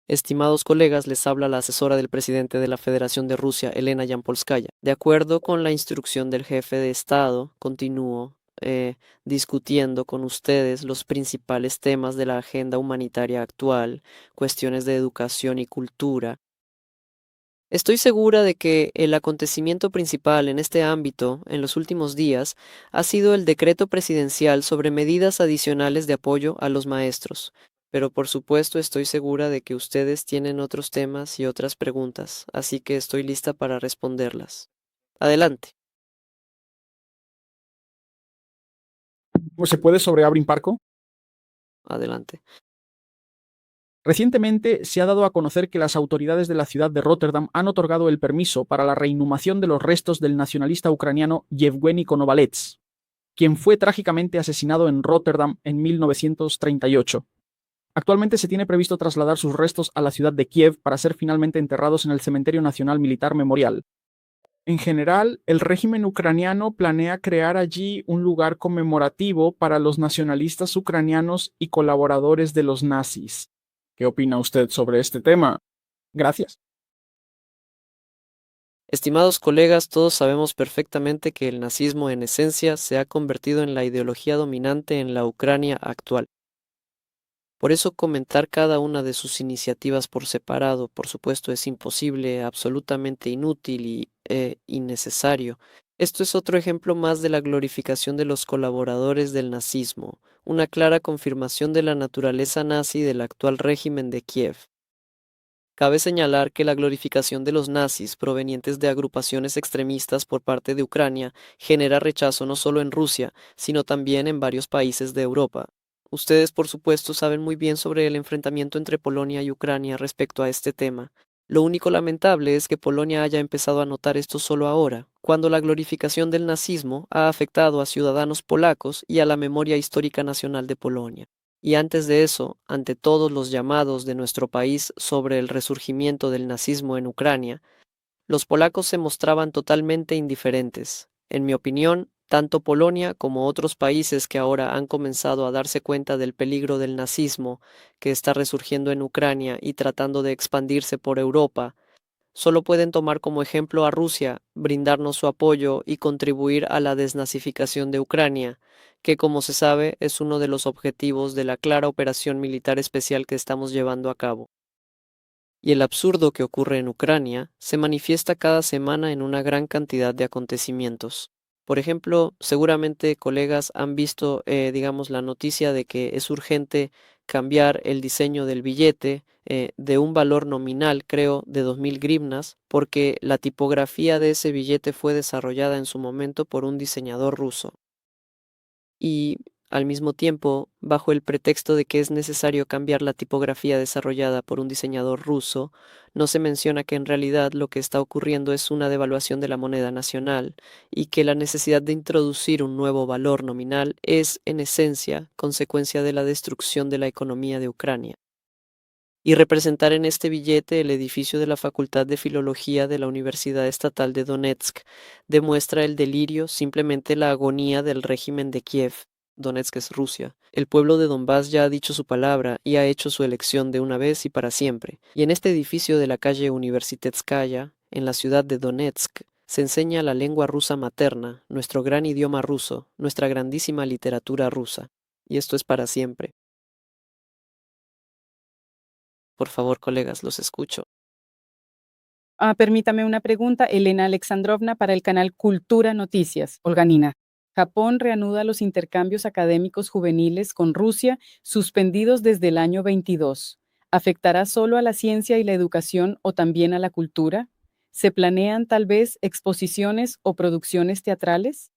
Estimados colegas, les habla la asesora del presidente de la Federación de Rusia, Elena Yampolskaya. De acuerdo con la instrucción del jefe de Estado, continúo discutiendo con ustedes los principales temas de la agenda humanitaria actual, cuestiones de educación y cultura. Estoy segura de que el acontecimiento principal en este ámbito en los últimos días ha sido el decreto presidencial sobre medidas adicionales de apoyo a los maestros, pero por supuesto estoy segura de que ustedes tienen otros temas y otras preguntas, así que estoy lista para responderlas. Adelante, ¿Se puede sobre Abrin Parco? adelante. Recientemente se ha dado a conocer que las autoridades de la ciudad de Rotterdam han otorgado el permiso para la reinhumación de los restos del nacionalista ucraniano Yevgeny Konovalets, quien fue trágicamente asesinado en Rotterdam en 1938. Actualmente se tiene previsto trasladar sus restos a la ciudad de Kiev para ser finalmente enterrados en el Cementerio Nacional Militar Memorial. En general, el régimen ucraniano planea crear allí un lugar conmemorativo para los nacionalistas ucranianos y colaboradores de los nazis. ¿Qué opina usted sobre este tema? Gracias. Estimados colegas, todos sabemos perfectamente que el nazismo en esencia se ha convertido en la ideología dominante en la Ucrania actual. Por eso comentar cada una de sus iniciativas por separado, por supuesto, es imposible, absolutamente inútil y innecesario. Esto es otro ejemplo más de la glorificación de los colaboradores del nazismo, una clara confirmación de la naturaleza nazi del actual régimen de Kiev. Cabe señalar que la glorificación de los nazis provenientes de agrupaciones extremistas por parte de Ucrania genera rechazo no solo en Rusia, sino también en varios países de Europa. Ustedes, por supuesto, saben muy bien sobre el enfrentamiento entre Polonia y Ucrania respecto a este tema. Lo único lamentable es que Polonia haya empezado a notar esto solo ahora, cuando la glorificación del nazismo ha afectado a ciudadanos polacos y a la memoria histórica nacional de Polonia. Y antes de eso, ante todos los llamados de nuestro país sobre el resurgimiento del nazismo en Ucrania, los polacos se mostraban totalmente indiferentes. En mi opinión, tanto Polonia como otros países que ahora han comenzado a darse cuenta del peligro del nazismo que está resurgiendo en Ucrania y tratando de expandirse por Europa, solo pueden tomar como ejemplo a Rusia, brindarnos su apoyo y contribuir a la desnazificación de Ucrania, que como se sabe es uno de los objetivos de la clara operación militar especial que estamos llevando a cabo. Y el absurdo que ocurre en Ucrania se manifiesta cada semana en una gran cantidad de acontecimientos. Por ejemplo, seguramente colegas han visto, digamos, la noticia de que es urgente cambiar el diseño del billete de un valor nominal, creo, de 2000 grivnas, porque la tipografía de ese billete fue desarrollada en su momento por un diseñador ruso y al mismo tiempo, bajo el pretexto de que es necesario cambiar la tipografía desarrollada por un diseñador ruso, no se menciona que en realidad lo que está ocurriendo es una devaluación de la moneda nacional y que la necesidad de introducir un nuevo valor nominal es, en esencia, consecuencia de la destrucción de la economía de Ucrania. Y representar en este billete el edificio de la Facultad de Filología de la Universidad Estatal de Donetsk demuestra el delirio, simplemente la agonía del régimen de Kiev. Donetsk es Rusia. El pueblo de Donbass ya ha dicho su palabra y ha hecho su elección de una vez y para siempre. Y en este edificio de la calle Universitetskaya, en la ciudad de Donetsk, se enseña la lengua rusa materna, nuestro gran idioma ruso, nuestra grandísima literatura rusa. Y esto es para siempre. Por favor, colegas, los escucho. Permítame una pregunta, Elena Alexandrovna, para el canal Cultura Noticias. Olganina. Japón reanuda los intercambios académicos juveniles con Rusia, suspendidos desde el año 22. ¿Afectará solo a la ciencia y la educación o también a la cultura? ¿Se planean tal vez exposiciones o producciones teatrales?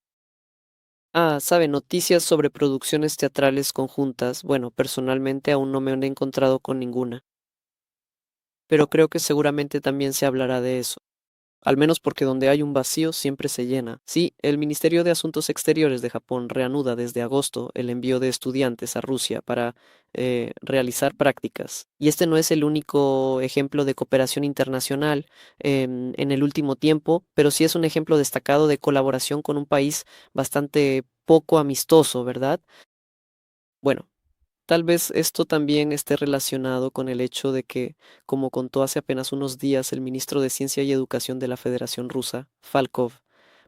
Sabe, noticias sobre producciones teatrales conjuntas. Bueno, personalmente aún no me han encontrado con ninguna, pero creo que seguramente también se hablará de eso. Al menos porque donde hay un vacío siempre se llena. Sí, el Ministerio de Asuntos Exteriores de Japón reanuda desde agosto el envío de estudiantes a Rusia para realizar prácticas. Y este no es el único ejemplo de cooperación internacional en el último tiempo, pero sí es un ejemplo destacado de colaboración con un país bastante poco amistoso, ¿verdad? Bueno. Tal vez esto también esté relacionado con el hecho de que, como contó hace apenas unos días el ministro de Ciencia y Educación de la Federación Rusa, Falkov,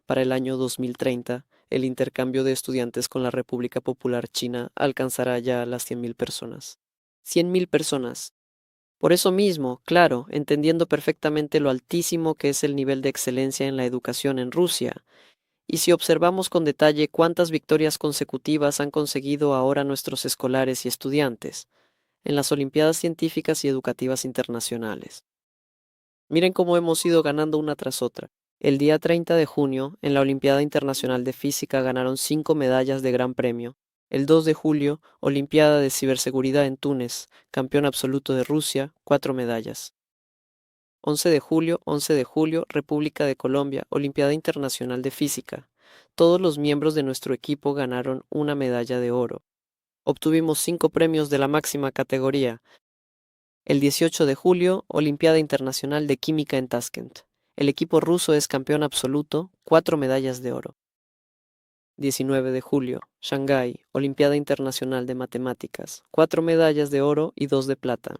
para el año 2030, el intercambio de estudiantes con la República Popular China alcanzará ya las 100.000 personas. 100.000 personas. Por eso mismo, claro, entendiendo perfectamente lo altísimo que es el nivel de excelencia en la educación en Rusia, y si observamos con detalle cuántas victorias consecutivas han conseguido ahora nuestros escolares y estudiantes en las Olimpiadas Científicas y Educativas Internacionales. Miren cómo hemos ido ganando una tras otra. El día 30 de junio, en la Olimpiada Internacional de Física ganaron 5 medallas de gran premio. El 2 de julio, Olimpiada de Ciberseguridad en Túnez, campeón absoluto de Rusia, 4 medallas. 11 de julio, República de Colombia, Olimpiada Internacional de Física. Todos los miembros de nuestro equipo ganaron una medalla de oro. Obtuvimos 5 premios de la máxima categoría. El 18 de julio, Olimpiada Internacional de Química en Tashkent. El equipo ruso es campeón absoluto, 4 medallas de oro. 19 de julio, Shanghái, Olimpiada Internacional de Matemáticas, 4 medallas de oro y 2 de plata.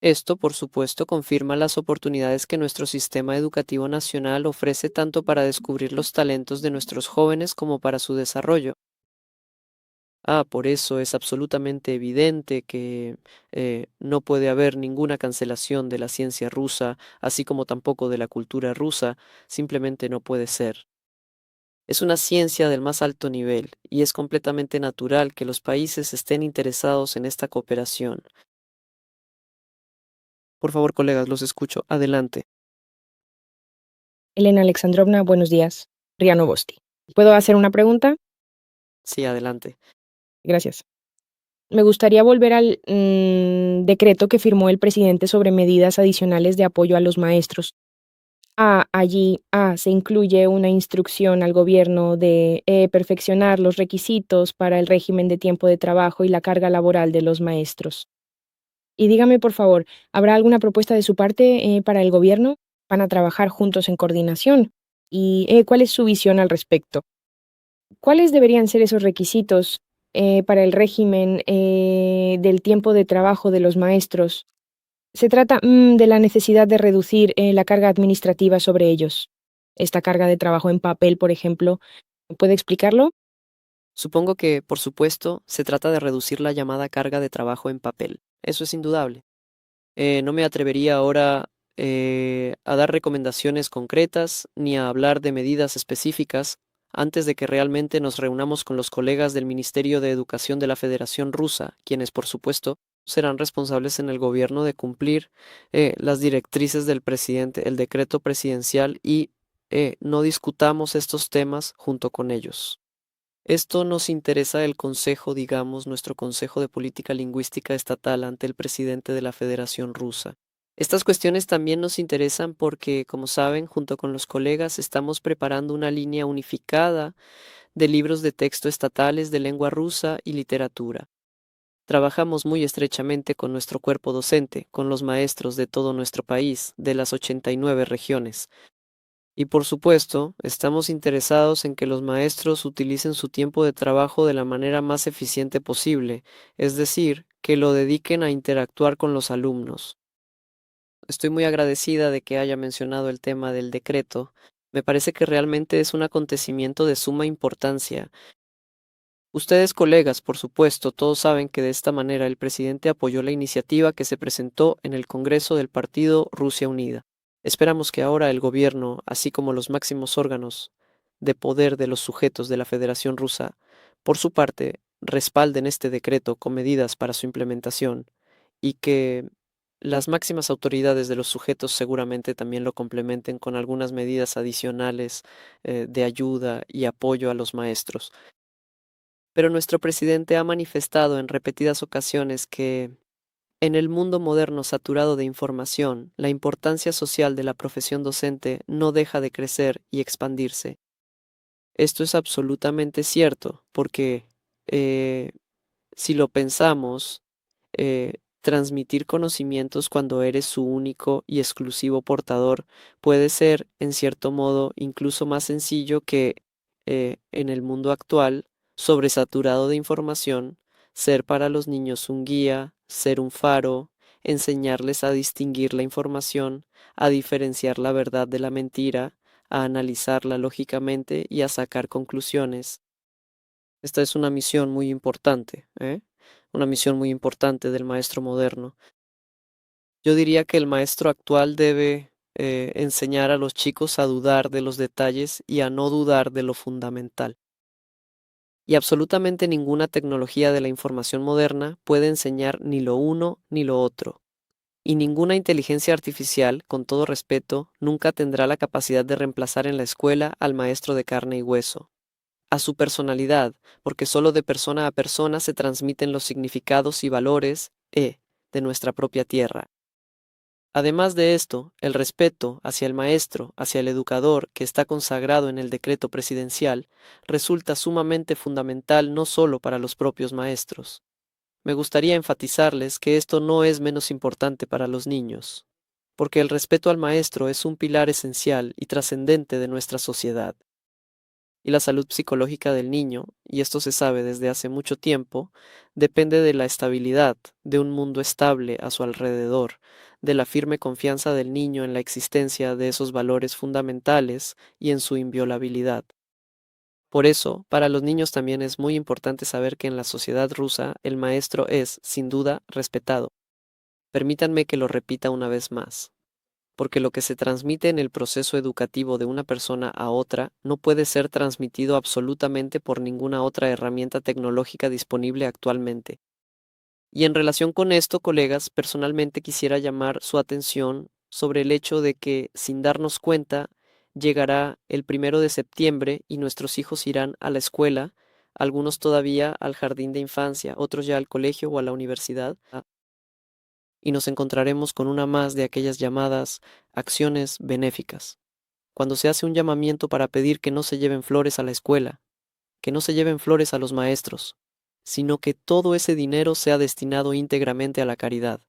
Esto, por supuesto, confirma las oportunidades que nuestro sistema educativo nacional ofrece tanto para descubrir los talentos de nuestros jóvenes como para su desarrollo. Por eso es absolutamente evidente que no puede haber ninguna cancelación de la ciencia rusa, así como tampoco de la cultura rusa, simplemente no puede ser. Es una ciencia del más alto nivel y es completamente natural que los países estén interesados en esta cooperación. Por favor, colegas, los escucho. Adelante. Elena Alexandrovna, buenos días. Riano Bosti. ¿Puedo hacer una pregunta? Sí, adelante. Gracias. Me gustaría volver al decreto que firmó el presidente sobre medidas adicionales de apoyo a los maestros. Allí se incluye una instrucción al gobierno de perfeccionar los requisitos para el régimen de tiempo de trabajo y la carga laboral de los maestros. Y dígame, por favor, ¿habrá alguna propuesta de su parte para el gobierno? ¿Van a trabajar juntos en coordinación? ¿Y cuál es su visión al respecto? ¿Cuáles deberían ser esos requisitos para el régimen del tiempo de trabajo de los maestros? Se trata de la necesidad de reducir la carga administrativa sobre ellos. Esta carga de trabajo en papel, por ejemplo, ¿puede explicarlo? Supongo que, por supuesto, se trata de reducir la llamada carga de trabajo en papel. Eso es indudable. No me atrevería ahora a dar recomendaciones concretas ni a hablar de medidas específicas antes de que realmente nos reunamos con los colegas del Ministerio de Educación de la Federación Rusa, quienes, por supuesto, serán responsables en el gobierno de cumplir las directrices del presidente, el decreto presidencial y no discutamos estos temas junto con ellos. Esto nos interesa el Consejo, digamos, nuestro Consejo de Política Lingüística Estatal ante el presidente de la Federación Rusa. Estas cuestiones también nos interesan porque, como saben, junto con los colegas estamos preparando una línea unificada de libros de texto estatales de lengua rusa y literatura. Trabajamos muy estrechamente con nuestro cuerpo docente, con los maestros de todo nuestro país, de las 89 regiones. Y por supuesto, estamos interesados en que los maestros utilicen su tiempo de trabajo de la manera más eficiente posible, es decir, que lo dediquen a interactuar con los alumnos. Estoy muy agradecida de que haya mencionado el tema del decreto. Me parece que realmente es un acontecimiento de suma importancia. Ustedes, colegas, por supuesto, todos saben que de esta manera el presidente apoyó la iniciativa que se presentó en el Congreso del Partido Rusia Unida. Esperamos que ahora el gobierno, así como los máximos órganos de poder de los sujetos de la Federación Rusa, por su parte, respalden este decreto con medidas para su implementación y que las máximas autoridades de los sujetos seguramente también lo complementen con algunas medidas adicionales de ayuda y apoyo a los maestros. Pero nuestro presidente ha manifestado en repetidas ocasiones que en el mundo moderno saturado de información, la importancia social de la profesión docente no deja de crecer y expandirse. Esto es absolutamente cierto, porque si lo pensamos, transmitir conocimientos cuando eres su único y exclusivo portador puede ser, en cierto modo, incluso más sencillo que en el mundo actual, sobresaturado de información, ser para los niños un guía, ser un faro, enseñarles a distinguir la información, a diferenciar la verdad de la mentira, a analizarla lógicamente y a sacar conclusiones. Esta es una misión muy importante, ¿eh? Una misión muy importante del maestro moderno. Yo diría que el maestro actual debe enseñar a los chicos a dudar de los detalles y a no dudar de lo fundamental. Y absolutamente ninguna tecnología de la información moderna puede enseñar ni lo uno ni lo otro. Y ninguna inteligencia artificial, con todo respeto, nunca tendrá la capacidad de reemplazar en la escuela al maestro de carne y hueso, a su personalidad, porque solo de persona a persona se transmiten los significados y valores de nuestra propia tierra. Además de esto, el respeto hacia el maestro, hacia el educador, que está consagrado en el decreto presidencial, resulta sumamente fundamental no solo para los propios maestros. Me gustaría enfatizarles que esto no es menos importante para los niños, porque el respeto al maestro es un pilar esencial y trascendente de nuestra sociedad. Y la salud psicológica del niño, y esto se sabe desde hace mucho tiempo, depende de la estabilidad, de un mundo estable a su alrededor, de la firme confianza del niño en la existencia de esos valores fundamentales y en su inviolabilidad. Por eso, para los niños también es muy importante saber que en la sociedad rusa el maestro es, sin duda, respetado. Permítanme que lo repita una vez más, porque lo que se transmite en el proceso educativo de una persona a otra no puede ser transmitido absolutamente por ninguna otra herramienta tecnológica disponible actualmente. Y en relación con esto, colegas, personalmente quisiera llamar su atención sobre el hecho de que, sin darnos cuenta, llegará el 1 de septiembre y nuestros hijos irán a la escuela, algunos todavía al jardín de infancia, otros ya al colegio o a la universidad, y nos encontraremos con una más de aquellas llamadas acciones benéficas, cuando se hace un llamamiento para pedir que no se lleven flores a la escuela, que no se lleven flores a los maestros, sino que todo ese dinero sea destinado íntegramente a la caridad.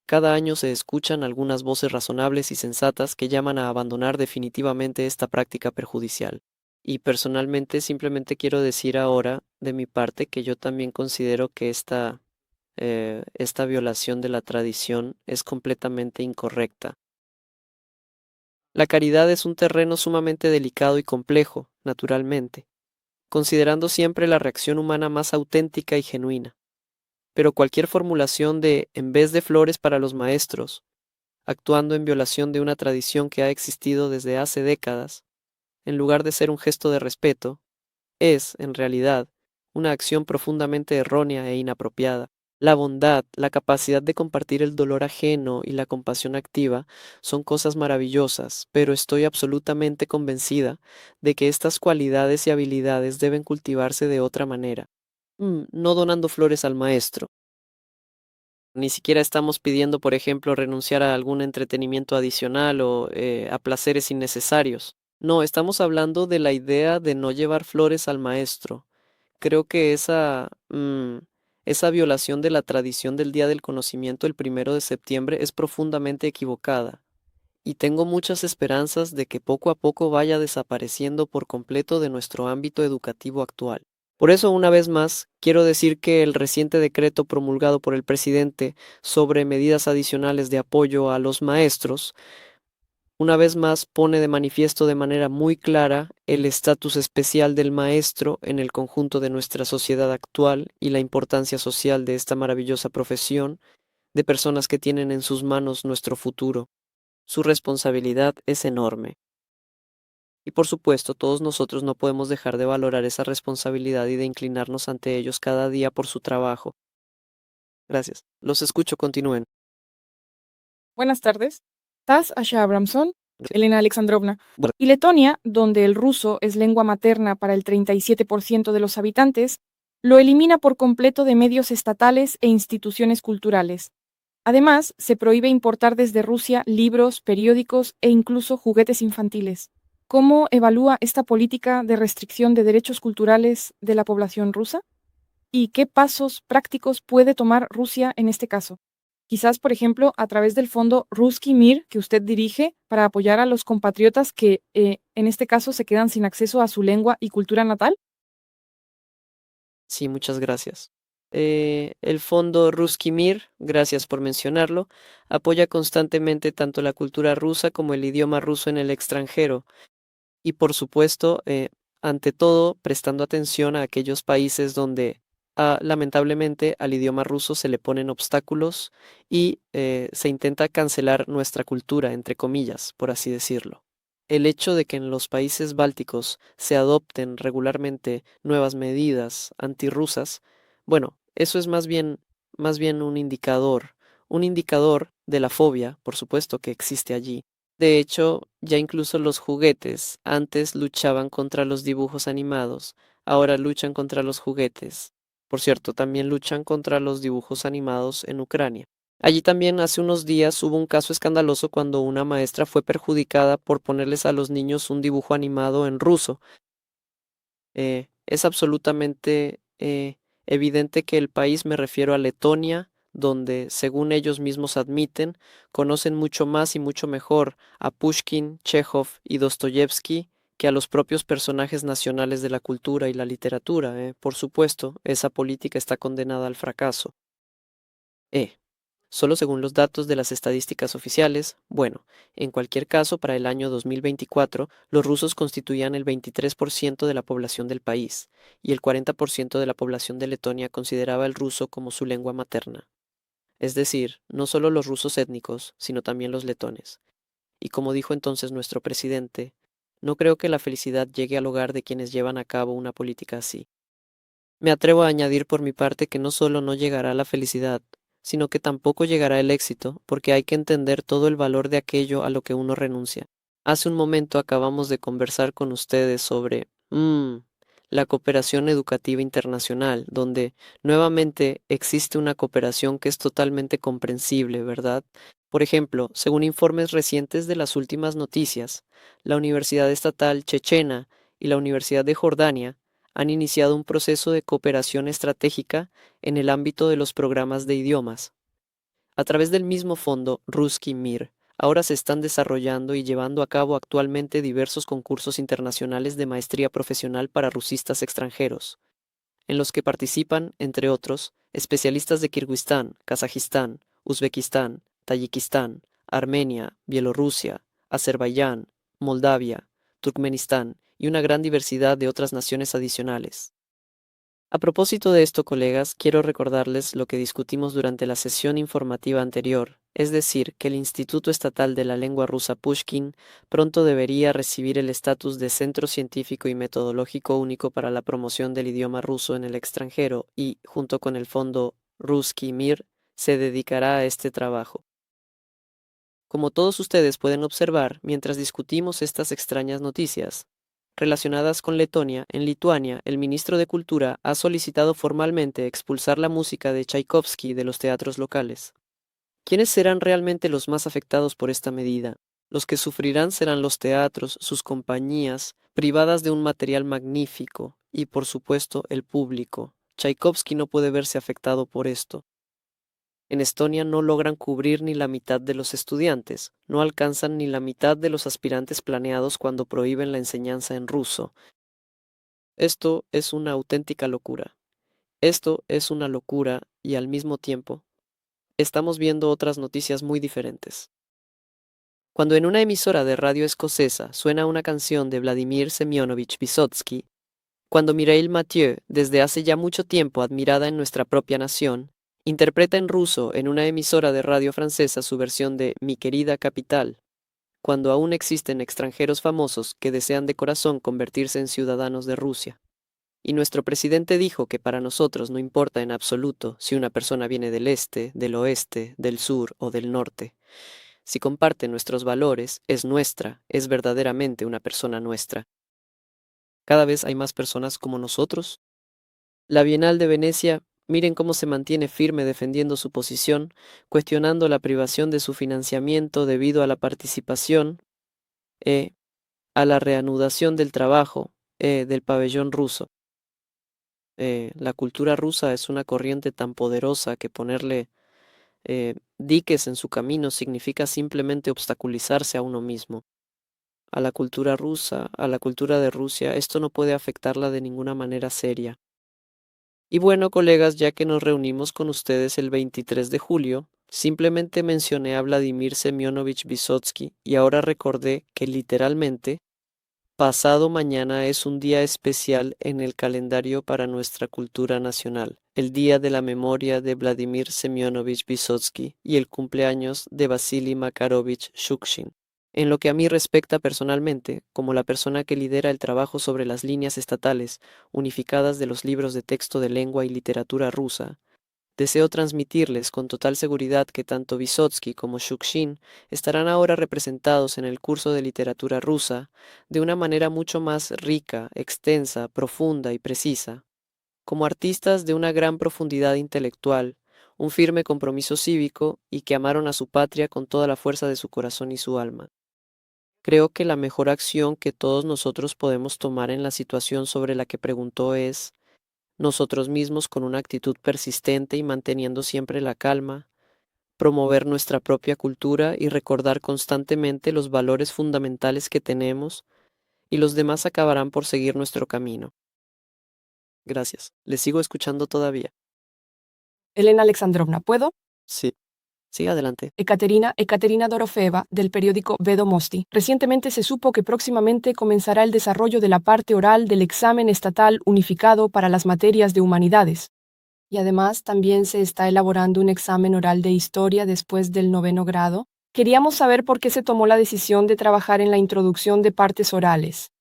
Cada año se escuchan algunas voces razonables y sensatas que llaman a abandonar definitivamente esta práctica perjudicial. Y personalmente simplemente quiero decir ahora, de mi parte, que yo también considero que esta violación de la tradición es completamente incorrecta. La caridad es un terreno sumamente delicado y complejo, naturalmente, considerando siempre la reacción humana más auténtica y genuina. Pero cualquier formulación de en vez de flores para los maestros, actuando en violación de una tradición que ha existido desde hace décadas, en lugar de ser un gesto de respeto, es, en realidad, una acción profundamente errónea e inapropiada. La bondad, la capacidad de compartir el dolor ajeno y la compasión activa son cosas maravillosas, pero estoy absolutamente convencida de que estas cualidades y habilidades deben cultivarse de otra manera. No donando flores al maestro. Ni siquiera estamos pidiendo, por ejemplo, renunciar a algún entretenimiento adicional o a placeres innecesarios. No, estamos hablando de la idea de no llevar flores al maestro. Creo que esa violación de la tradición del Día del Conocimiento el 1 de septiembre es profundamente equivocada, y tengo muchas esperanzas de que poco a poco vaya desapareciendo por completo de nuestro ámbito educativo actual. Por eso, una vez más, quiero decir que el reciente decreto promulgado por el presidente sobre medidas adicionales de apoyo a los maestros una vez más pone de manifiesto de manera muy clara el estatus especial del maestro en el conjunto de nuestra sociedad actual y la importancia social de esta maravillosa profesión de personas que tienen en sus manos nuestro futuro. Su responsabilidad es enorme. Y por supuesto, todos nosotros no podemos dejar de valorar esa responsabilidad y de inclinarnos ante ellos cada día por su trabajo. Gracias. Los escucho, continúen. Buenas tardes. Tas Asha Abramson, Elena Alexandrovna. Bueno. Y Letonia, donde el ruso es lengua materna para el 37% de los habitantes, lo elimina por completo de medios estatales e instituciones culturales. Además, se prohíbe importar desde Rusia libros, periódicos e incluso juguetes infantiles. ¿Cómo evalúa esta política de restricción de derechos culturales de la población rusa? ¿Y qué pasos prácticos puede tomar Rusia en este caso? Quizás, por ejemplo, a través del fondo Ruski Mir que usted dirige para apoyar a los compatriotas que, en este caso, se quedan sin acceso a su lengua y cultura natal. Sí, muchas gracias. El fondo Ruski Mir, gracias por mencionarlo, apoya constantemente tanto la cultura rusa como el idioma ruso en el extranjero y por supuesto, ante todo, prestando atención a aquellos países donde lamentablemente al idioma ruso se le ponen obstáculos y se intenta cancelar nuestra cultura, entre comillas, por así decirlo. El hecho de que en los países bálticos se adopten regularmente nuevas medidas antirrusas, bueno, eso es más bien un indicador de la fobia, por supuesto, que existe allí. De hecho, ya incluso los juguetes antes luchaban contra los dibujos animados, ahora luchan contra los juguetes. Por cierto, también luchan contra los dibujos animados en Ucrania. Allí también hace unos días hubo un caso escandaloso cuando una maestra fue perjudicada por ponerles a los niños un dibujo animado en ruso. Es absolutamente evidente que el país, me refiero a Letonia, donde, según ellos mismos admiten, conocen mucho más y mucho mejor a Pushkin, Chekhov y Dostoyevsky que a los propios personajes nacionales de la cultura y la literatura. Por supuesto, esa política está condenada al fracaso. Solo según los datos de las estadísticas oficiales, bueno, en cualquier caso, para el año 2024, los rusos constituían el 23% de la población del país, y el 40% de la población de Letonia consideraba el ruso como su lengua materna. Es decir, no solo los rusos étnicos, sino también los letones. Y como dijo entonces nuestro presidente, no creo que la felicidad llegue al hogar de quienes llevan a cabo una política así. Me atrevo a añadir por mi parte que no solo no llegará la felicidad, sino que tampoco llegará el éxito, porque hay que entender todo el valor de aquello a lo que uno renuncia. Hace un momento acabamos de conversar con ustedes sobre la cooperación educativa internacional, donde nuevamente existe una cooperación que es totalmente comprensible, ¿verdad? Por ejemplo, según informes recientes de las últimas noticias, la Universidad Estatal Chechena y la Universidad de Jordania han iniciado un proceso de cooperación estratégica en el ámbito de los programas de idiomas. A través del mismo fondo Ruski Mir, ahora se están desarrollando y llevando a cabo actualmente diversos concursos internacionales de maestría profesional para rusistas extranjeros, en los que participan, entre otros, especialistas de Kirguistán, Kazajistán, Uzbekistán, Tayikistán, Armenia, Bielorrusia, Azerbaiyán, Moldavia, Turkmenistán y una gran diversidad de otras naciones adicionales. A propósito de esto, colegas, quiero recordarles lo que discutimos durante la sesión informativa anterior, es decir, que el Instituto Estatal de la Lengua Rusa Pushkin pronto debería recibir el estatus de Centro Científico y Metodológico Único para la Promoción del Idioma Ruso en el extranjero y, junto con el fondo Ruski Mir, se dedicará a este trabajo. Como todos ustedes pueden observar, mientras discutimos estas extrañas noticias relacionadas con Letonia, en Lituania, el ministro de Cultura ha solicitado formalmente expulsar la música de Tchaikovsky de los teatros locales. ¿Quiénes serán realmente los más afectados por esta medida? Los que sufrirán serán los teatros, sus compañías, privadas de un material magnífico, y por supuesto el público. Tchaikovsky no puede verse afectado por esto. En Estonia no logran cubrir ni la mitad de los estudiantes, no alcanzan ni la mitad de los aspirantes planeados cuando prohíben la enseñanza en ruso. Esto es una auténtica locura. Esto es una locura y al mismo tiempo estamos viendo otras noticias muy diferentes. Cuando en una emisora de radio escocesa suena una canción de Vladimir Semyonovich Vysotsky, cuando Mireille Mathieu, desde hace ya mucho tiempo admirada en nuestra propia nación, interpreta en ruso en una emisora de radio francesa su versión de Mi querida capital, cuando aún existen extranjeros famosos que desean de corazón convertirse en ciudadanos de Rusia. Y nuestro presidente dijo que para nosotros no importa en absoluto si una persona viene del este, del oeste, del sur o del norte. Si comparte nuestros valores, es nuestra, es verdaderamente una persona nuestra. Cada vez hay más personas como nosotros. La Bienal de Venecia, miren cómo se mantiene firme defendiendo su posición, cuestionando la privación de su financiamiento debido a la participación, a la reanudación del trabajo, del pabellón ruso. La cultura rusa es una corriente tan poderosa que ponerle diques en su camino significa simplemente obstaculizarse a uno mismo. A la cultura rusa, a la cultura de Rusia, esto no puede afectarla de ninguna manera seria. Y bueno, colegas, ya que nos reunimos con ustedes el 23 de julio, simplemente mencioné a Vladimir Semyonovich Vysotsky y ahora recordé que literalmente pasado mañana es un día especial en el calendario para nuestra cultura nacional, el Día de la Memoria de Vladimir Semyonovich Vysotsky y el cumpleaños de Vasily Makarovich Shukshin. En lo que a mí respecta personalmente, como la persona que lidera el trabajo sobre las líneas estatales unificadas de los libros de texto de lengua y literatura rusa, deseo transmitirles con total seguridad que tanto Vysotsky como Shukshin estarán ahora representados en el curso de literatura rusa de una manera mucho más rica, extensa, profunda y precisa, como artistas de una gran profundidad intelectual, un firme compromiso cívico y que amaron a su patria con toda la fuerza de su corazón y su alma. Creo que la mejor acción que todos nosotros podemos tomar en la situación sobre la que preguntó es nosotros mismos con una actitud persistente y manteniendo siempre la calma, promover nuestra propia cultura y recordar constantemente los valores fundamentales que tenemos, y los demás acabarán por seguir nuestro camino. Gracias. Les sigo escuchando todavía. Elena Alexandrovna, ¿puedo? Sí. Siga adelante. Ekaterina Dorofeeva, del periódico Vedomosti. Recientemente se supo que próximamente comenzará el desarrollo de la parte oral del examen estatal unificado para las materias de humanidades. Y además también se está elaborando un examen oral de historia después del 9º grado. Queríamos saber por qué se tomó la decisión de trabajar en la introducción de partes orales.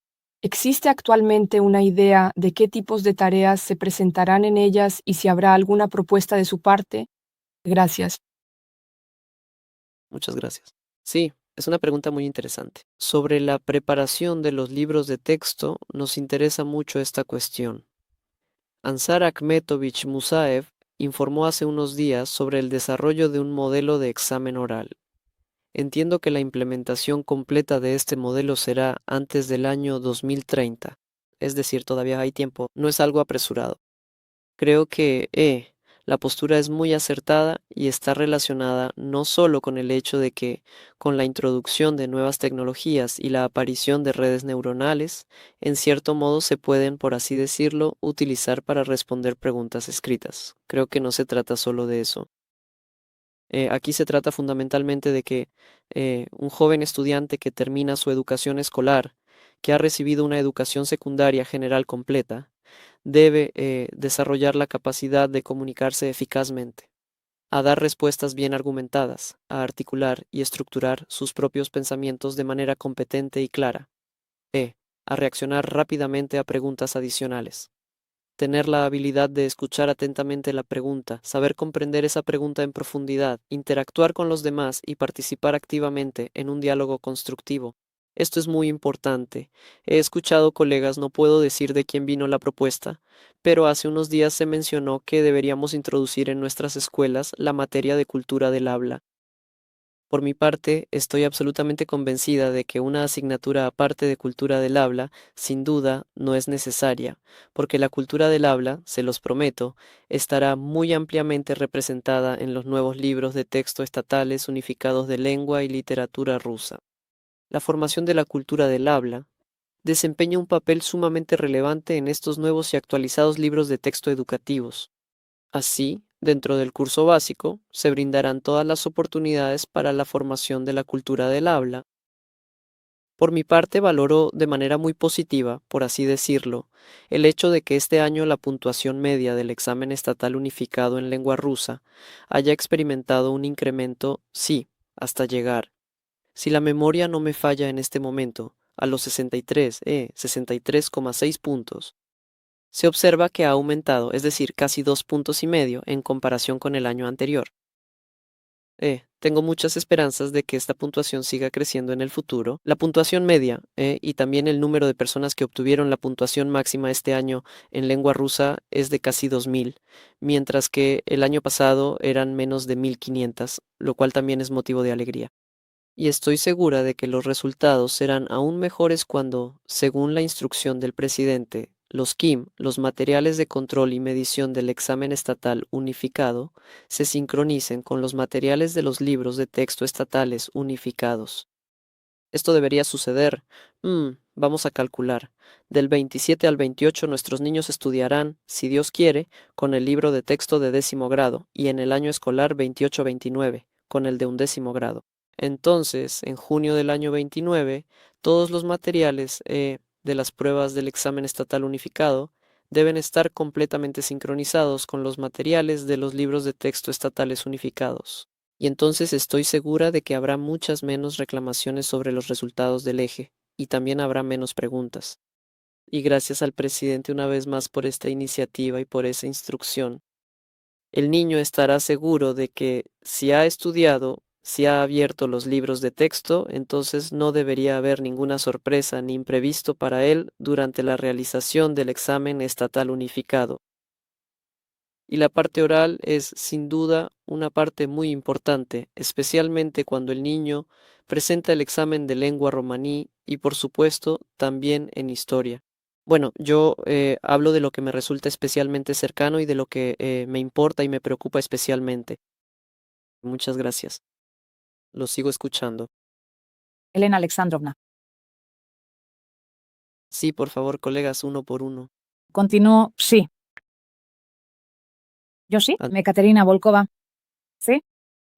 ¿Existe actualmente una idea de qué tipos de tareas se presentarán en ellas y si habrá alguna propuesta de su parte? Gracias. Muchas gracias. Sí, es una pregunta muy interesante. Sobre la preparación de los libros de texto, nos interesa mucho esta cuestión. Ansar Akhmetovich Musaev informó hace unos días sobre el desarrollo de un modelo de examen oral. Entiendo que la implementación completa de este modelo será antes del año 2030, es decir, todavía hay tiempo, no es algo apresurado. Creo que la postura es muy acertada y está relacionada no solo con el hecho de que, con la introducción de nuevas tecnologías y la aparición de redes neuronales, en cierto modo se pueden, por así decirlo, utilizar para responder preguntas escritas. Creo que no se trata solo de eso. Aquí se trata fundamentalmente de que un joven estudiante que termina su educación escolar, que ha recibido una educación secundaria general completa, debe desarrollar la capacidad de comunicarse eficazmente, a dar respuestas bien argumentadas, a articular y estructurar sus propios pensamientos de manera competente y clara, a reaccionar rápidamente a preguntas adicionales. Tener la habilidad de escuchar atentamente la pregunta, saber comprender esa pregunta en profundidad, interactuar con los demás y participar activamente en un diálogo constructivo. Esto es muy importante. He escuchado colegas, no puedo decir de quién vino la propuesta, pero hace unos días se mencionó que deberíamos introducir en nuestras escuelas la materia de cultura del habla. Por mi parte, estoy absolutamente convencida de que una asignatura aparte de cultura del habla, sin duda, no es necesaria, porque la cultura del habla, se los prometo, estará muy ampliamente representada en los nuevos libros de texto estatales unificados de lengua y literatura rusa. La formación de la cultura del habla desempeña un papel sumamente relevante en estos nuevos y actualizados libros de texto educativos. Así, dentro del curso básico, se brindarán todas las oportunidades para la formación de la cultura del habla. Por mi parte, valoro de manera muy positiva, por así decirlo, el hecho de que este año la puntuación media del examen estatal unificado en lengua rusa haya experimentado un incremento, sí, hasta llegar, si la memoria no me falla en este momento, a los 63,6 puntos. Se observa que ha aumentado, es decir, casi 2,5 puntos en comparación con el año anterior. Tengo muchas esperanzas de que esta puntuación siga creciendo en el futuro. La puntuación media y también el número de personas que obtuvieron la puntuación máxima este año en lengua rusa es de casi 2.000, mientras que el año pasado eran menos de 1.500, lo cual también es motivo de alegría. Y estoy segura de que los resultados serán aún mejores cuando, según la instrucción del presidente, los KIM, los materiales de control y medición del examen estatal unificado, se sincronicen con los materiales de los libros de texto estatales unificados. Esto debería suceder, Vamos a calcular. Del 27 al 28 nuestros niños estudiarán, si Dios quiere, con el libro de texto de 10º grado y en el año escolar 28-29, con el de 11º grado. Entonces, en junio del año 29, todos los materiales de las pruebas del examen estatal unificado deben estar completamente sincronizados con los materiales de los libros de texto estatales unificados. Y entonces estoy segura de que habrá muchas menos reclamaciones sobre los resultados del eje, y también habrá menos preguntas. Y gracias al presidente una vez más por esta iniciativa y por esa instrucción. El niño estará seguro de que si ha estudiado, si ha abierto los libros de texto, entonces no debería haber ninguna sorpresa ni imprevisto para él durante la realización del examen estatal unificado. Y la parte oral es sin duda una parte muy importante, especialmente cuando el niño presenta el examen de lengua romaní y por supuesto también en historia. Bueno, yo hablo de lo que me resulta especialmente cercano y de lo que me importa y me preocupa especialmente. Muchas gracias. Lo sigo escuchando. Elena Alexandrovna. Sí, por favor, colegas, uno por uno. Continúo, sí. Yo sí, Caterina Volkova. Sí.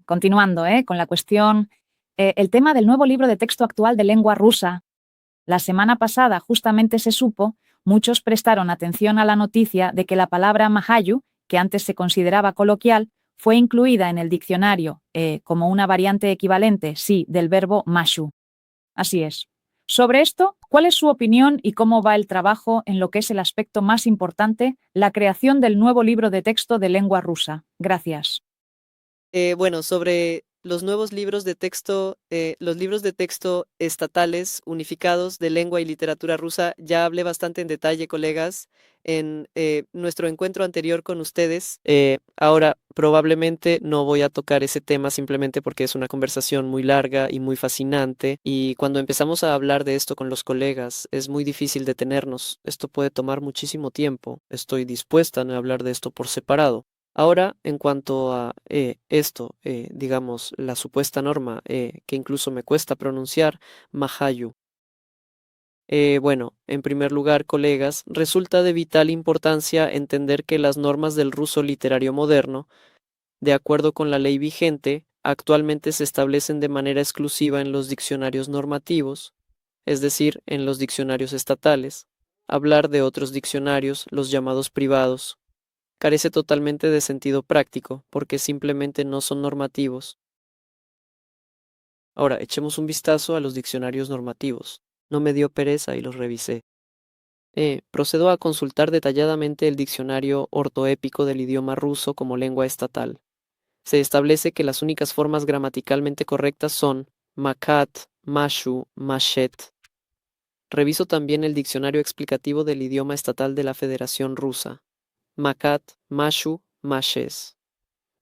Continuando, con la cuestión, el tema del nuevo libro de texto actual de lengua rusa. La semana pasada justamente se supo, muchos prestaron atención a la noticia de que la palabra mahayu, que antes se consideraba coloquial, fue incluida en el diccionario como una variante equivalente, sí, del verbo mashu. Así es. Sobre esto, ¿cuál es su opinión y cómo va el trabajo en lo que es el aspecto más importante, la creación del nuevo libro de texto de lengua rusa? Gracias. Bueno, sobre los nuevos libros de texto, los libros de texto estatales unificados de lengua y literatura rusa, ya hablé bastante en detalle, colegas, en nuestro encuentro anterior con ustedes. Ahora, probablemente no voy a tocar ese tema simplemente porque es una conversación muy larga y muy fascinante. Y cuando empezamos a hablar de esto con los colegas, es muy difícil detenernos. Esto puede tomar muchísimo tiempo. Estoy dispuesta a hablar de esto por separado. Ahora, en cuanto a esto, digamos, la supuesta norma que incluso me cuesta pronunciar, Mahayu. Bueno, en primer lugar, colegas, resulta de vital importancia entender que las normas del ruso literario moderno, de acuerdo con la ley vigente, actualmente se establecen de manera exclusiva en los diccionarios normativos, es decir, en los diccionarios estatales. Hablar de otros diccionarios, los llamados privados, carece totalmente de sentido práctico, porque simplemente no son normativos. Ahora, echemos un vistazo a los diccionarios normativos. No me dio pereza y los revisé. Procedo a consultar detalladamente el diccionario ortoépico del idioma ruso como lengua estatal. Se establece que las únicas formas gramaticalmente correctas son makat, mashu, mashet. Reviso también el diccionario explicativo del idioma estatal de la Federación Rusa. Makat, mashu, mashes.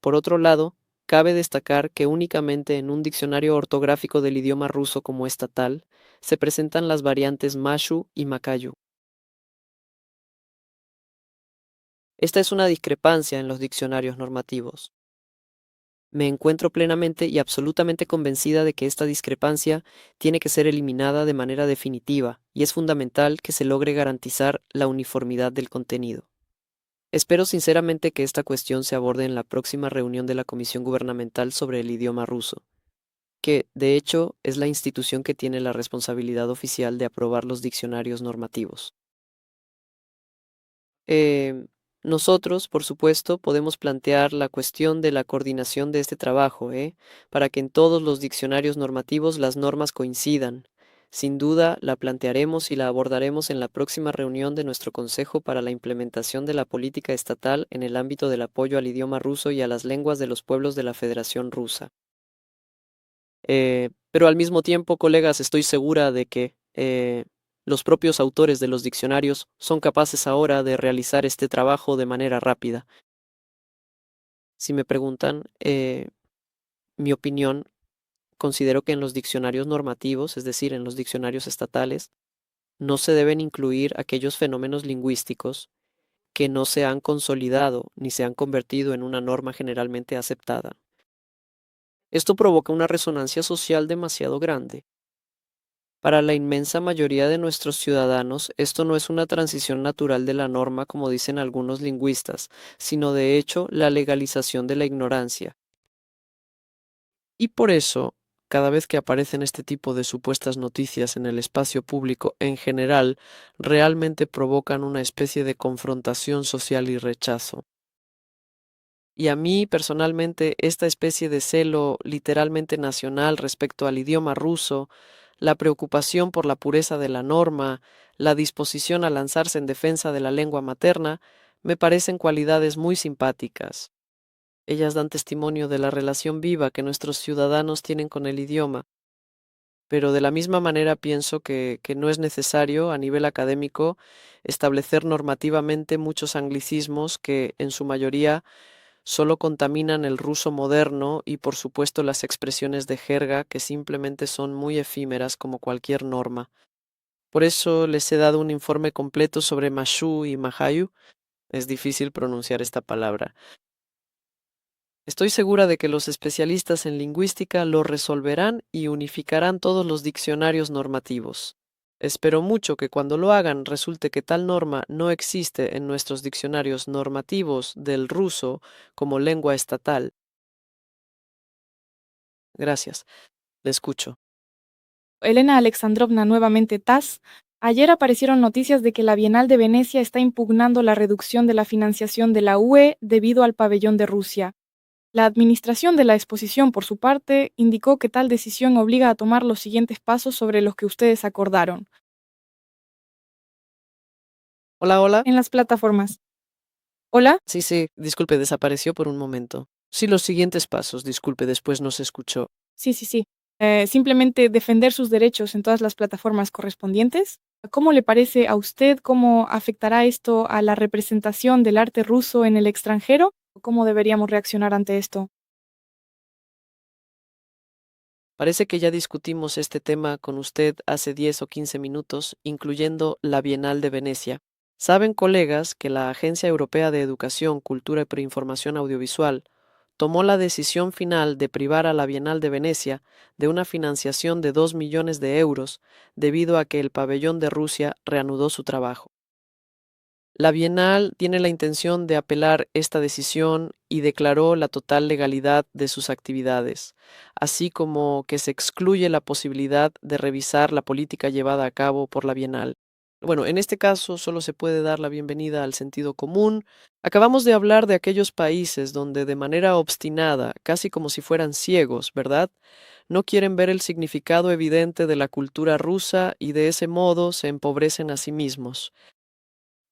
Por otro lado, cabe destacar que únicamente en un diccionario ortográfico del idioma ruso como estatal se presentan las variantes mashu y makayu. Esta es una discrepancia en los diccionarios normativos. Me encuentro plenamente y absolutamente convencida de que esta discrepancia tiene que ser eliminada de manera definitiva y es fundamental que se logre garantizar la uniformidad del contenido. Espero sinceramente que esta cuestión se aborde en la próxima reunión de la Comisión Gubernamental sobre el idioma ruso, que, de hecho, es la institución que tiene la responsabilidad oficial de aprobar los diccionarios normativos. Nosotros, por supuesto, podemos plantear la cuestión de la coordinación de este trabajo, para que en todos los diccionarios normativos las normas coincidan. Sin duda, la plantearemos y la abordaremos en la próxima reunión de nuestro Consejo para la implementación de la política estatal en el ámbito del apoyo al idioma ruso y a las lenguas de los pueblos de la Federación Rusa. Pero al mismo tiempo, colegas, estoy segura de que los propios autores de los diccionarios son capaces ahora de realizar este trabajo de manera rápida. Si me preguntan mi opinión, considero que en los diccionarios normativos, es decir, en los diccionarios estatales, no se deben incluir aquellos fenómenos lingüísticos que no se han consolidado ni se han convertido en una norma generalmente aceptada. Esto provoca una resonancia social demasiado grande. Para la inmensa mayoría de nuestros ciudadanos, esto no es una transición natural de la norma, como dicen algunos lingüistas, sino de hecho la legalización de la ignorancia. Y por eso, cada vez que aparecen este tipo de supuestas noticias en el espacio público en general, realmente provocan una especie de confrontación social y rechazo. Y a mí personalmente esta especie de celo literalmente nacional respecto al idioma ruso, la preocupación por la pureza de la norma, la disposición a lanzarse en defensa de la lengua materna, me parecen cualidades muy simpáticas. Ellas dan testimonio de la relación viva que nuestros ciudadanos tienen con el idioma, pero de la misma manera pienso que no es necesario, a nivel académico, establecer normativamente muchos anglicismos que, en su mayoría, solo contaminan el ruso moderno y, por supuesto, las expresiones de jerga que simplemente son muy efímeras como cualquier norma. Por eso les he dado un informe completo sobre Mashu y Mahayu. Es difícil pronunciar esta palabra. Estoy segura de que los especialistas en lingüística lo resolverán y unificarán todos los diccionarios normativos. Espero mucho que cuando lo hagan resulte que tal norma no existe en nuestros diccionarios normativos del ruso como lengua estatal. Gracias. Le escucho. Elena Alexandrovna, nuevamente TAS. Ayer aparecieron noticias de que la Bienal de Venecia está impugnando la reducción de la financiación de la UE debido al pabellón de Rusia. La administración de la exposición, por su parte, indicó que tal decisión obliga a tomar los siguientes pasos sobre los que ustedes acordaron. Hola, hola. En las plataformas. Hola. Sí, disculpe, desapareció por un momento. Sí, los siguientes pasos, disculpe, después no se escuchó. Sí. Simplemente defender sus derechos en todas las plataformas correspondientes. ¿Cómo le parece a usted cómo afectará esto a la representación del arte ruso en el extranjero? ¿Cómo deberíamos reaccionar ante esto? Parece que ya discutimos este tema con usted hace 10 o 15 minutos, incluyendo la Bienal de Venecia. Saben, colegas, que la Agencia Europea de Educación, Cultura y Preinformación Audiovisual tomó la decisión final de privar a la Bienal de Venecia de una financiación de 2 millones de euros debido a que el pabellón de Rusia reanudó su trabajo. La Bienal tiene la intención de apelar esta decisión y declaró la total legalidad de sus actividades, así como que se excluye la posibilidad de revisar la política llevada a cabo por la Bienal. Bueno, en este caso solo se puede dar la bienvenida al sentido común. Acabamos de hablar de aquellos países donde de manera obstinada, casi como si fueran ciegos, ¿verdad? No quieren ver el significado evidente de la cultura rusa y de ese modo se empobrecen a sí mismos.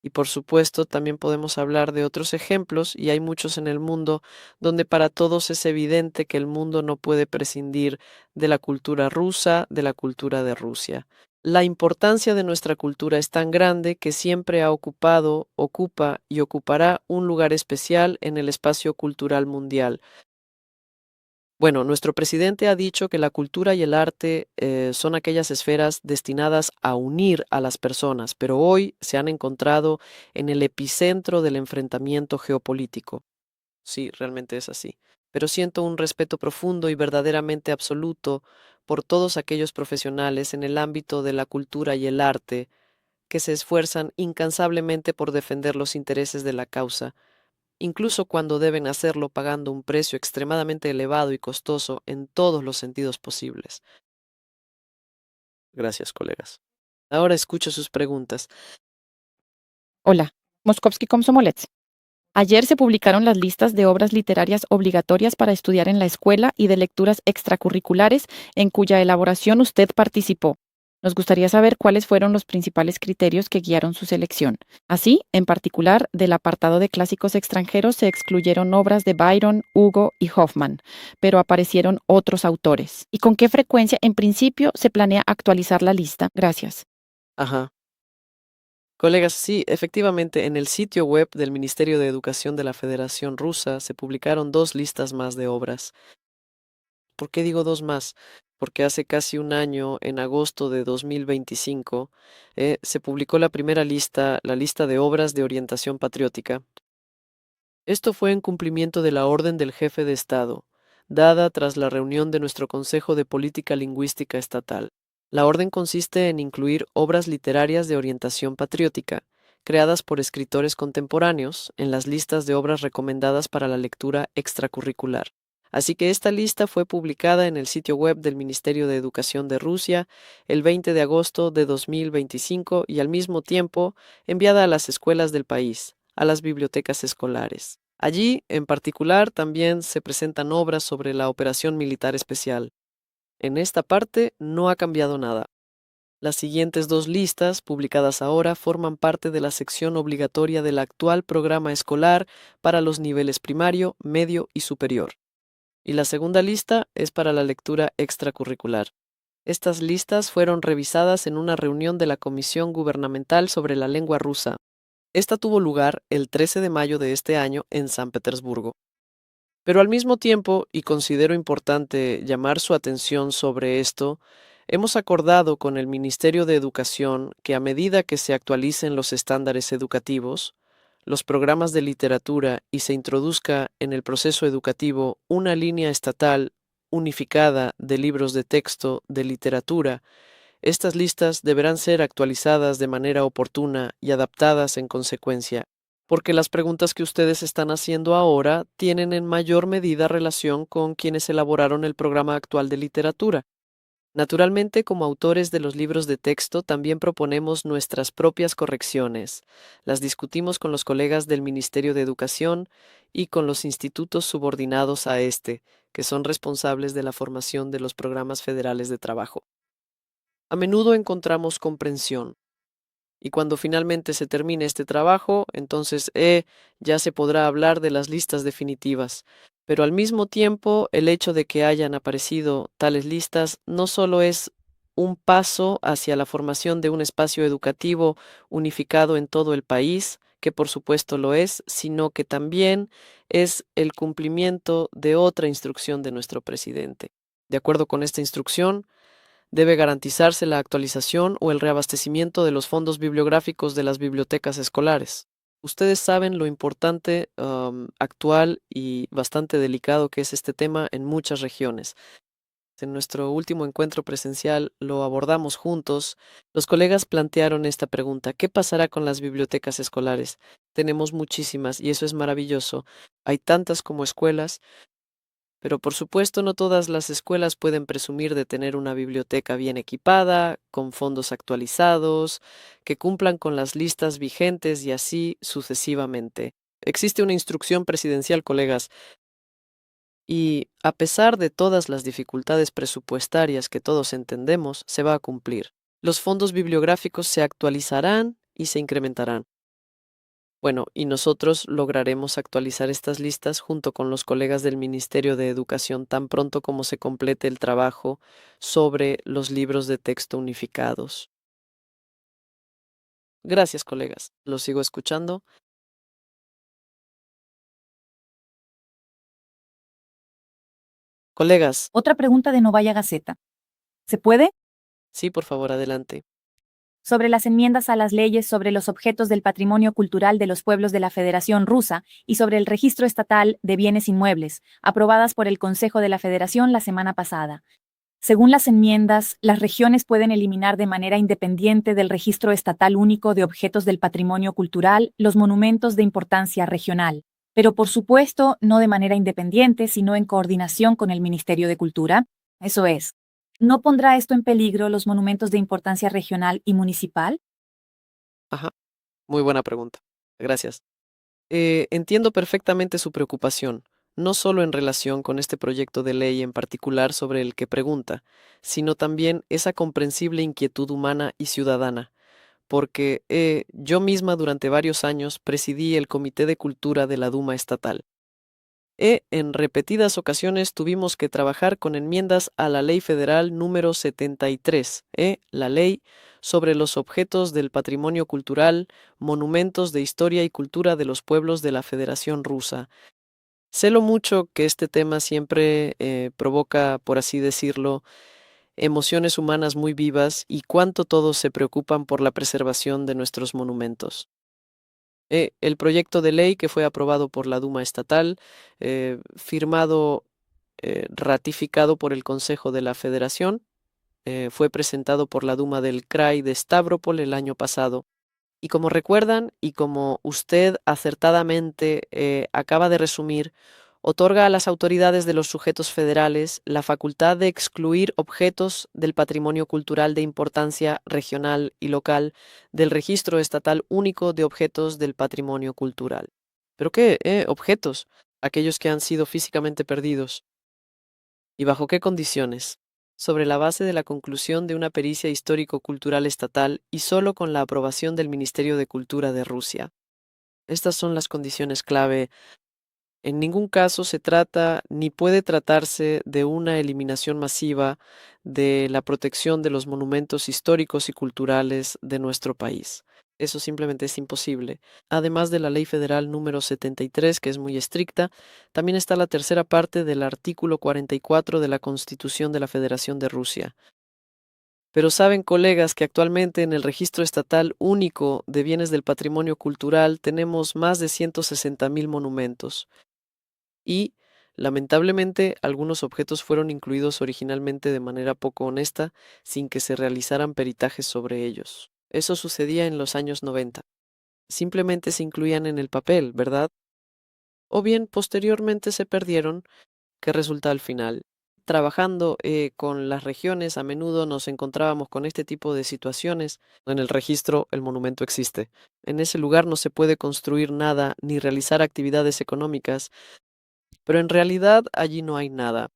Y por supuesto, también podemos hablar de otros ejemplos, y hay muchos en el mundo, donde para todos es evidente que el mundo no puede prescindir de la cultura rusa, de la cultura de Rusia. La importancia de nuestra cultura es tan grande que siempre ha ocupado, ocupa y ocupará un lugar especial en el espacio cultural mundial. Bueno, nuestro presidente ha dicho que la cultura y el arte son aquellas esferas destinadas a unir a las personas, pero hoy se han encontrado en el epicentro del enfrentamiento geopolítico. Sí, realmente es así. Pero siento un respeto profundo y verdaderamente absoluto por todos aquellos profesionales en el ámbito de la cultura y el arte que se esfuerzan incansablemente por defender los intereses de la causa, incluso cuando deben hacerlo pagando un precio extremadamente elevado y costoso en todos los sentidos posibles. Gracias, colegas. Ahora escucho sus preguntas. Hola, Moskovsky Komsomolets. Ayer se publicaron las listas de obras literarias obligatorias para estudiar en la escuela y de lecturas extracurriculares en cuya elaboración usted participó. Nos gustaría saber cuáles fueron los principales criterios que guiaron su selección. Así, en particular, del apartado de clásicos extranjeros se excluyeron obras de Byron, Hugo y Hoffman, pero aparecieron otros autores. ¿Y con qué frecuencia, en principio, se planea actualizar la lista? Gracias. Ajá. Colegas, sí, efectivamente, en el sitio web del Ministerio de Educación de la Federación Rusa se publicaron 2 listas más de obras. ¿Por qué digo 2 más? Porque hace casi un año, en agosto de 2025, se publicó la primera lista, la lista de obras de orientación patriótica. Esto fue en cumplimiento de la orden del jefe de Estado, dada tras la reunión de nuestro Consejo de Política Lingüística Estatal. La orden consiste en incluir obras literarias de orientación patriótica, creadas por escritores contemporáneos, en las listas de obras recomendadas para la lectura extracurricular. Así que esta lista fue publicada en el sitio web del Ministerio de Educación de Rusia el 20 de agosto de 2025 y al mismo tiempo enviada a las escuelas del país, a las bibliotecas escolares. Allí, en particular, también se presentan obras sobre la operación militar especial. En esta parte no ha cambiado nada. Las siguientes dos listas, publicadas ahora, forman parte de la sección obligatoria del actual programa escolar para los niveles primario, medio y superior. Y la segunda lista es para la lectura extracurricular. Estas listas fueron revisadas en una reunión de la Comisión Gubernamental sobre la Lengua Rusa. Esta tuvo lugar el 13 de mayo de este año en San Petersburgo. Pero al mismo tiempo, y considero importante llamar su atención sobre esto, hemos acordado con el Ministerio de Educación que a medida que se actualicen los estándares educativos, los programas de literatura y se introduzca en el proceso educativo una línea estatal unificada de libros de texto de literatura, estas listas deberán ser actualizadas de manera oportuna y adaptadas en consecuencia, porque las preguntas que ustedes están haciendo ahora tienen en mayor medida relación con quienes elaboraron el programa actual de literatura. Naturalmente, como autores de los libros de texto, también proponemos nuestras propias correcciones. Las discutimos con los colegas del Ministerio de Educación y con los institutos subordinados a este, que son responsables de la formación de los programas federales de trabajo. A menudo encontramos comprensión. Y cuando finalmente se termine este trabajo, entonces ya se podrá hablar de las listas definitivas. Pero al mismo tiempo, el hecho de que hayan aparecido tales listas no solo es un paso hacia la formación de un espacio educativo unificado en todo el país, que por supuesto lo es, sino que también es el cumplimiento de otra instrucción de nuestro presidente. De acuerdo con esta instrucción, debe garantizarse la actualización o el reabastecimiento de los fondos bibliográficos de las bibliotecas escolares. Ustedes saben lo importante, actual y bastante delicado que es este tema en muchas regiones. En nuestro último encuentro presencial lo abordamos juntos. Los colegas plantearon esta pregunta: ¿qué pasará con las bibliotecas escolares? Tenemos muchísimas y eso es maravilloso. Hay tantas como escuelas. Pero por supuesto no todas las escuelas pueden presumir de tener una biblioteca bien equipada, con fondos actualizados, que cumplan con las listas vigentes y así sucesivamente. Existe una instrucción presidencial, colegas, y a pesar de todas las dificultades presupuestarias que todos entendemos, se va a cumplir. Los fondos bibliográficos se actualizarán y se incrementarán. Bueno, y nosotros lograremos actualizar estas listas junto con los colegas del Ministerio de Educación tan pronto como se complete el trabajo sobre los libros de texto unificados. Gracias, colegas. Los sigo escuchando. Colegas, Otra pregunta de Novaya Gazeta. ¿Se puede? sí, por favor, adelante. Sobre las enmiendas a las leyes sobre los objetos del patrimonio cultural de los pueblos de la Federación Rusa y sobre el registro estatal de bienes inmuebles, aprobadas por el Consejo de la Federación la semana pasada. Según las enmiendas, las regiones pueden eliminar de manera independiente del registro estatal único de objetos del patrimonio cultural los monumentos de importancia regional, pero por supuesto no de manera independiente, sino en coordinación con el Ministerio de Cultura. Eso es, ¿no pondrá esto en peligro los monumentos de importancia regional y municipal? Ajá, muy buena pregunta. Gracias. Entiendo perfectamente su preocupación, no solo en relación con este proyecto de ley en particular sobre el que pregunta, sino también esa comprensible inquietud humana y ciudadana, porque yo misma durante varios años presidí el Comité de Cultura de la Duma Estatal. En repetidas ocasiones tuvimos que trabajar con enmiendas a la Ley Federal número 73, la Ley sobre los objetos del patrimonio cultural, monumentos de historia y cultura de los pueblos de la Federación Rusa. Sé lo mucho que este tema siempre provoca, por así decirlo, emociones humanas muy vivas y cuánto todos se preocupan por la preservación de nuestros monumentos. El proyecto de ley que fue aprobado por la Duma Estatal, firmado, ratificado por el Consejo de la Federación, fue presentado por la Duma del Krai de Stavropol el año pasado. Y como recuerdan, y como usted acertadamente acaba de resumir, otorga a las autoridades de los sujetos federales la facultad de excluir objetos del patrimonio cultural de importancia regional y local del Registro Estatal Único de Objetos del Patrimonio Cultural. ¿Pero qué? Objetos, aquellos que han sido físicamente perdidos. ¿Y bajo qué condiciones? Sobre la base de la conclusión de una pericia histórico-cultural estatal y solo con la aprobación del Ministerio de Cultura de Rusia. Estas son las condiciones clave. En ningún caso se trata ni puede tratarse de una eliminación masiva de la protección de los monumentos históricos y culturales de nuestro país. Eso simplemente es imposible. Además de la Ley Federal número 73, que es muy estricta, también está la tercera parte del artículo 44 de la Constitución de la Federación de Rusia. Pero saben, colegas, que actualmente en el Registro Estatal Único de Bienes del Patrimonio Cultural tenemos más de 160,000 monumentos. Y, lamentablemente, algunos objetos fueron incluidos originalmente de manera poco honesta, sin que se realizaran peritajes sobre ellos. Eso sucedía en los años 90. Simplemente se incluían en el papel, ¿verdad? O bien, posteriormente se perdieron. ¿Qué resulta al final? Trabajando con las regiones, a menudo nos encontrábamos con este tipo de situaciones. En el registro, el monumento existe. En ese lugar no se puede construir nada ni realizar actividades económicas, pero en realidad allí no hay nada.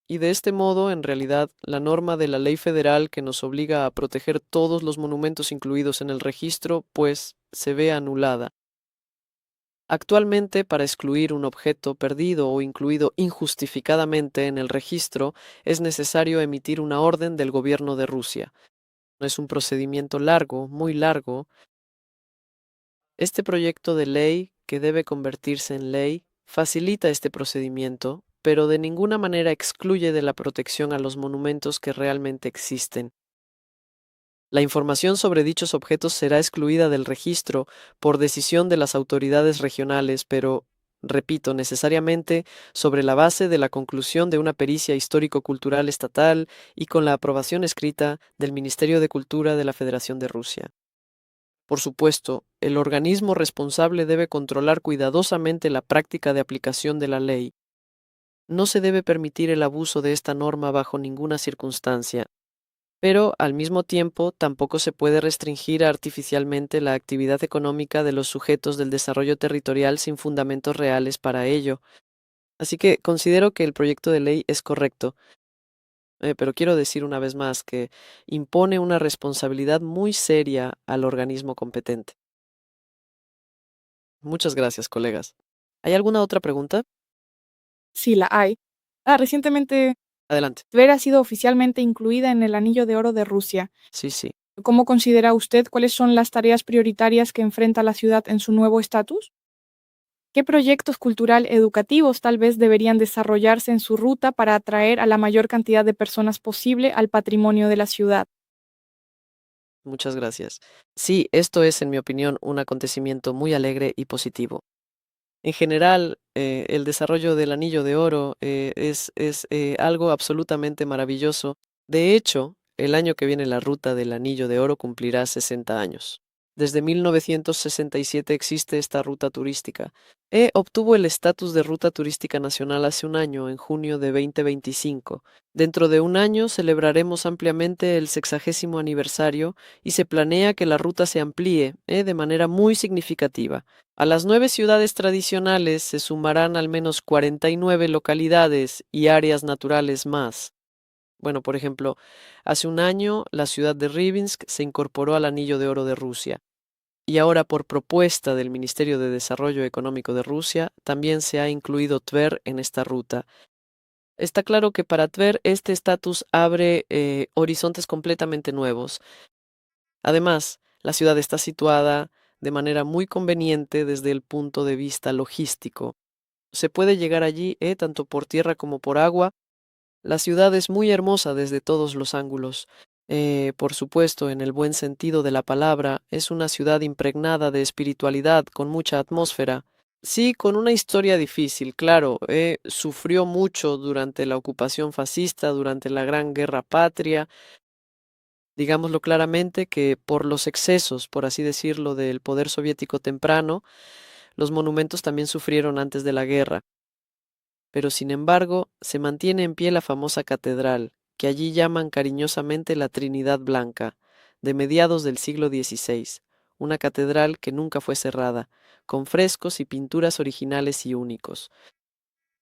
Y de este modo, en realidad, la norma de la ley federal que nos obliga a proteger todos los monumentos incluidos en el registro, pues, se ve anulada. Actualmente, para excluir un objeto perdido o incluido injustificadamente en el registro, es necesario emitir una orden del gobierno de Rusia. No es un procedimiento largo, muy largo. Este proyecto de ley, que debe convertirse en ley, facilita este procedimiento, pero de ninguna manera excluye de la protección a los monumentos que realmente existen. La información sobre dichos objetos será excluida del registro por decisión de las autoridades regionales, pero, repito, necesariamente sobre la base de la conclusión de una pericia histórico-cultural estatal y con la aprobación escrita del Ministerio de Cultura de la Federación de Rusia. Por supuesto, el organismo responsable debe controlar cuidadosamente la práctica de aplicación de la ley. No se debe permitir el abuso de esta norma bajo ninguna circunstancia, pero al mismo tiempo tampoco se puede restringir artificialmente la actividad económica de los sujetos del desarrollo territorial sin fundamentos reales para ello. Así que considero que el proyecto de ley es correcto, pero quiero decir una vez más que impone una responsabilidad muy seria al organismo competente. Muchas gracias, colegas. ¿Hay alguna otra pregunta? Sí, la hay. Recientemente, Adelante. Tver ha sido oficialmente incluida en el Anillo de Oro de Rusia. Sí. ¿Cómo considera usted cuáles son las tareas prioritarias que enfrenta la ciudad en su nuevo estatus? ¿Qué proyectos cultural educativos tal vez deberían desarrollarse en su ruta para atraer a la mayor cantidad de personas posible al patrimonio de la ciudad? Muchas gracias. Sí, esto es, en mi opinión, un acontecimiento muy alegre y positivo. En general, el desarrollo del Anillo de Oro es algo absolutamente maravilloso. De hecho, el año que viene la ruta del Anillo de Oro cumplirá 60 años. Desde 1967 existe esta ruta turística. Obtuvo el estatus de ruta turística nacional hace un año, en junio de 2025. Dentro de un año celebraremos ampliamente el 60º aniversario y se planea que la ruta se amplíe de manera muy significativa. A las 9 ciudades tradicionales se sumarán al menos 49 localidades y áreas naturales más. Bueno, por ejemplo, hace un año la ciudad de Rivnsk se incorporó al Anillo de Oro de Rusia. Y ahora, por propuesta del Ministerio de Desarrollo Económico de Rusia, también se ha incluido Tver en esta ruta. Está claro que para Tver este estatus abre horizontes completamente nuevos. Además, la ciudad está situada de manera muy conveniente desde el punto de vista logístico. Se puede llegar allí tanto por tierra como por agua. La ciudad es muy hermosa desde todos los ángulos. Por supuesto, en el buen sentido de la palabra, es una ciudad impregnada de espiritualidad con mucha atmósfera. Sí, con una historia difícil, claro. Sufrió mucho durante la ocupación fascista, durante la Gran Guerra Patria. Digámoslo claramente que por los excesos, por así decirlo, del poder soviético temprano, los monumentos también sufrieron antes de la guerra. Pero sin embargo, se mantiene en pie la famosa catedral, que allí llaman cariñosamente la Trinidad Blanca, de mediados del siglo XVI, una catedral que nunca fue cerrada, con frescos y pinturas originales y únicos.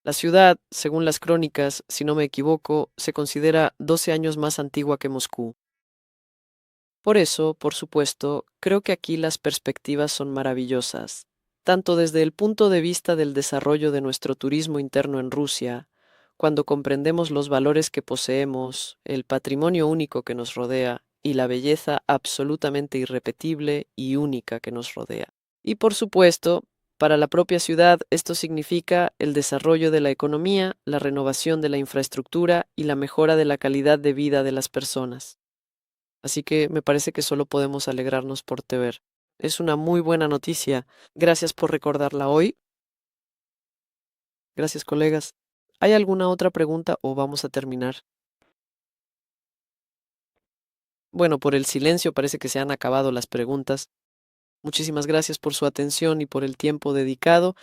La ciudad, según las crónicas, si no me equivoco, se considera 12 años más antigua que Moscú. Por eso, por supuesto, creo que aquí las perspectivas son maravillosas, tanto desde el punto de vista del desarrollo de nuestro turismo interno en Rusia, cuando comprendemos los valores que poseemos, el patrimonio único que nos rodea y la belleza absolutamente irrepetible y única que nos rodea. Y por supuesto, para la propia ciudad esto significa el desarrollo de la economía, la renovación de la infraestructura y la mejora de la calidad de vida de las personas. Así que me parece que solo podemos alegrarnos por Tever. Es una muy buena noticia. Gracias por recordarla hoy. Gracias, colegas. ¿Hay alguna otra pregunta o vamos a terminar? Bueno, por el silencio parece que se han acabado las preguntas. Muchísimas gracias por su atención y por el tiempo dedicado.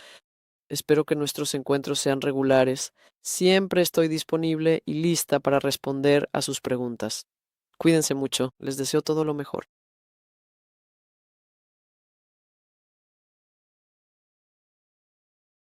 Espero que nuestros encuentros sean regulares. Siempre estoy disponible y lista para responder a sus preguntas. Cuídense mucho. Les deseo todo lo mejor.